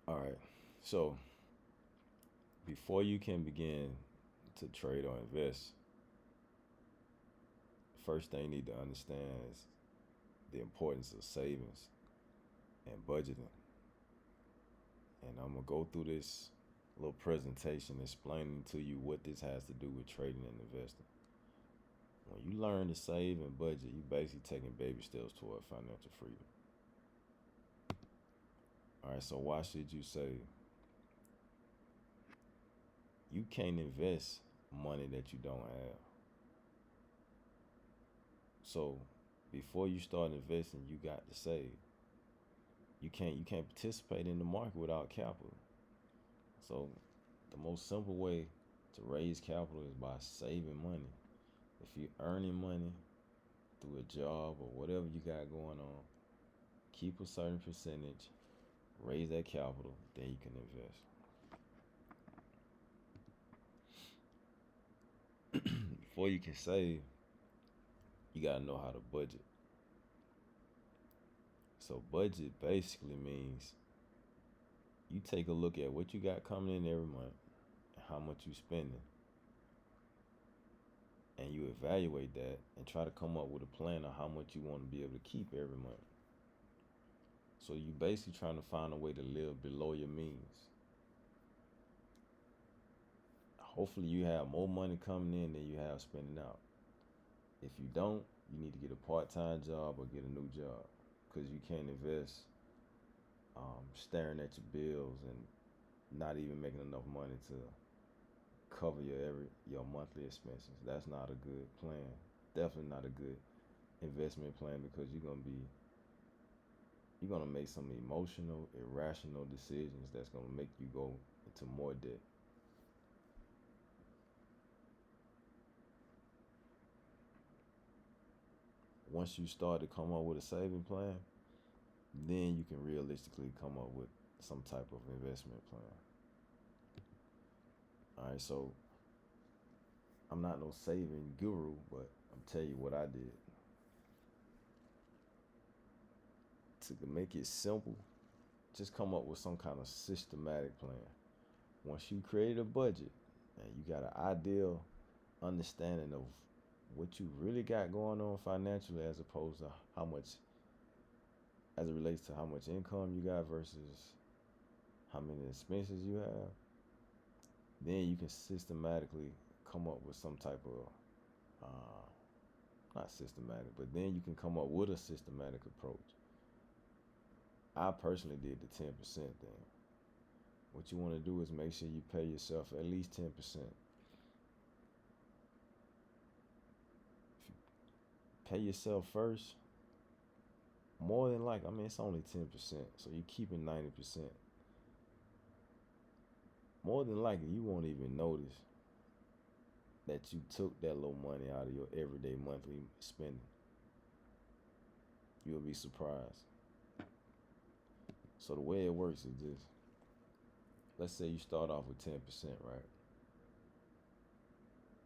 All right. So before you can begin to trade or invest, first thing you need to understand is the importance of savings and budgeting. And I'm gonna go through this little presentation explaining to you what this has to do with trading and investing. When you learn to save and budget, you basically taking baby steps toward financial freedom. All right, so why should you save? You can't invest money that you don't have. So before you start investing, you got to save. You can't participate in the market without capital. So the most simple way to raise capital is by saving money. If you're earning money through a job or whatever you got going on, keep a certain percentage, raise that capital, then you can invest. Before you can save, you gotta know how to budget. So budget basically means you take a look at what you got coming in every month, how much you spending, and you evaluate that and try to come up with a plan of how much you want to be able to keep every month. So you basically trying to find a way to live below your means. Hopefully you have more money coming in than you have spending out. If you don't, you need to get a part-time job or get a new job because you can't invest staring at your bills and not even making enough money to cover your monthly expenses. That's not a good plan. Definitely not a good investment plan because you're gonna make some emotional, irrational decisions that's gonna make you go into more debt. Once you start to come up with a saving plan, then you can realistically come up with some type of investment plan. All right, so I'm not no saving guru, but I'm tell you what I did to make it simple. Just come up with some kind of systematic plan. Once you create a budget and you got an ideal understanding of what you really got going on financially as opposed to how much as it relates to how much income you got versus how many expenses you have, then you can systematically come up with some type of not systematic, but then you can come up with a systematic approach. I personally did the 10% thing. What you want to do is make sure you pay yourself at least 10%. If you pay yourself first, more than like, I mean, it's only 10%, so you're keeping 90%. More than likely, you won't even notice that you took that little money out of your everyday monthly spending. You'll be surprised. So the way it works is this. Let's say you start off with 10%, right?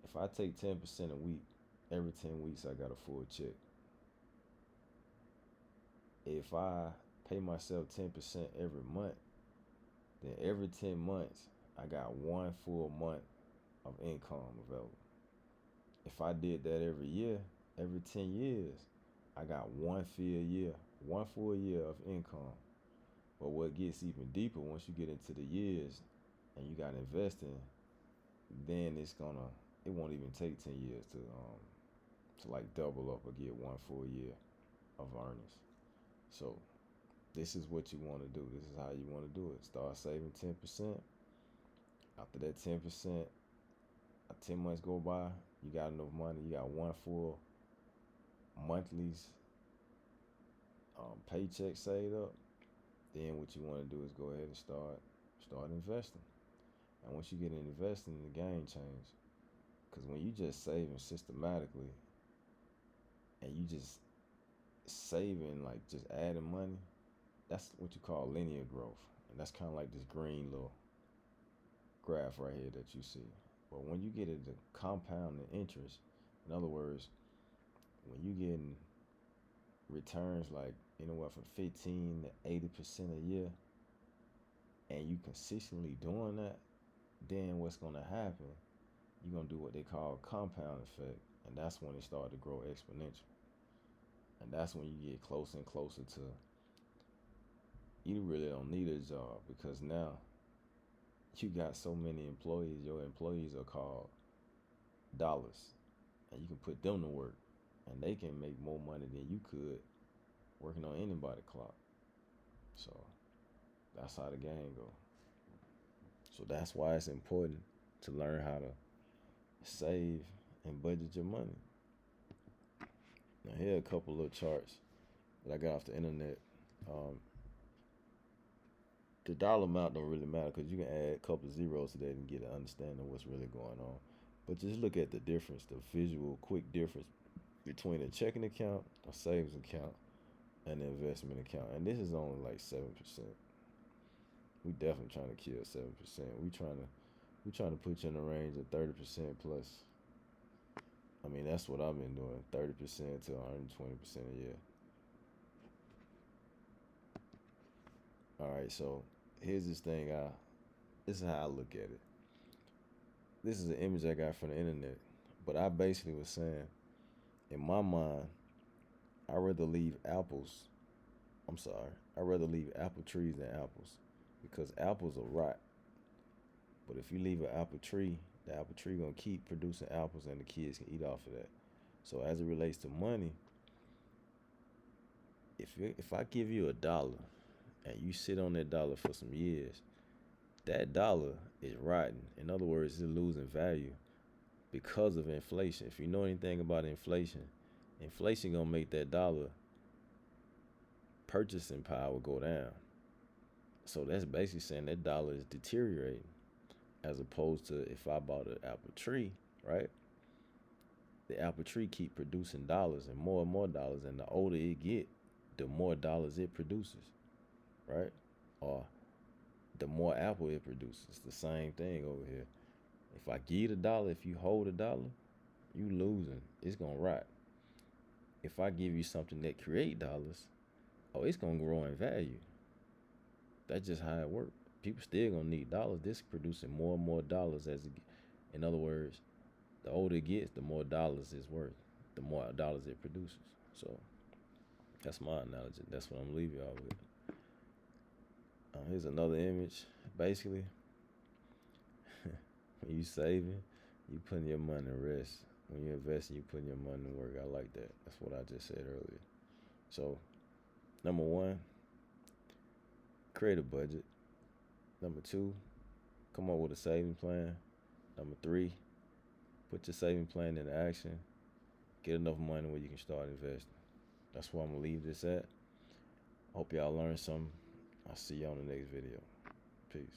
If I take 10% a week, every 10 weeks I got a full check. If I pay myself 10% every month, then every 10 months I got one full month of income available. If I did that every year, every 10 years, I got one full year of income. But what gets even deeper once you get into the years and you got investing, then it won't even take 10 years to like double up or get one full year of earnings. So this is what you want to do. This is how you want to do it. Start saving 10%. After that 10%, 10 months go by, you got enough money. You got one full monthly's paycheck saved up. Then what you want to do is go ahead and start investing. And once you get investing, the game change. Because when you just saving systematically and you just saving, like just adding money, that's what you call linear growth. And that's kind of like this green little graph right here that you see. But when you get into compounding interest, in other words, when you getting returns like anywhere from 15 to 80% a year, and you consistently doing that, then what's gonna happen? You're gonna do what they call compound effect, and that's when it started to grow exponential. And that's when you get closer and closer to you really don't need a job because now you got so many employees. Your employees are called dollars, and you can put them to work, and they can make more money than you could working on anybody's clock. So that's how the game go. So that's why it's important to learn how to save and budget your money. Now here are a couple of charts that I got off the internet. Um, the dollar amount don't really matter because you can add a couple of zeros to that and get an understanding of what's really going on. But just look at the difference, the visual, quick difference between a checking account, a savings account, and an investment account. And this is only like 7%. We definitely trying to kill 7%. We trying to put you in the range of 30% plus. I mean, that's what I've been doing, 30% to 120% a year. All right, so here's this thing. This is how I look at it. This is an image I got from the internet, but I basically was saying, in my mind, I'd rather leave apples. I'm sorry, I'd rather leave apple trees than apples, because apples will rot. But if you leave an apple tree, the apple tree gonna keep producing apples, and the kids can eat off of that. So as it relates to money, if I give you $1 and you sit on that dollar for some years, that dollar is rotten. In other words, it's losing value because of inflation. If you know anything about inflation, inflation gonna make that dollar purchasing power go down. So that's basically saying that dollar is deteriorating. As opposed to if I bought an apple tree, right? The apple tree keep producing dollars and more dollars, and the older it get, the more dollars it produces, right? Or the more apple it produces. The same thing over here. If I give you $1, if you hold $1, you losing. It's gonna rot. If I give you something that create dollars, oh, it's gonna grow in value. That's just how it works. People still gonna need dollars. This is producing more and more dollars as it. In other words, the older it gets, the more dollars it's worth. The more dollars it produces. So that's my analogy. That's what I'm gonna leave y'all with. Here's another image. Basically, when you saving, you putting your money to rest. When you investing, you putting your money to work. I like that. That's what I just said earlier. So, number one, create a budget. Number two, come up with a saving plan. Number three, put your saving plan into action. Get enough money where you can start investing. That's where I'm gonna leave this at. Hope y'all learned something. I'll see you on the next video. Peace.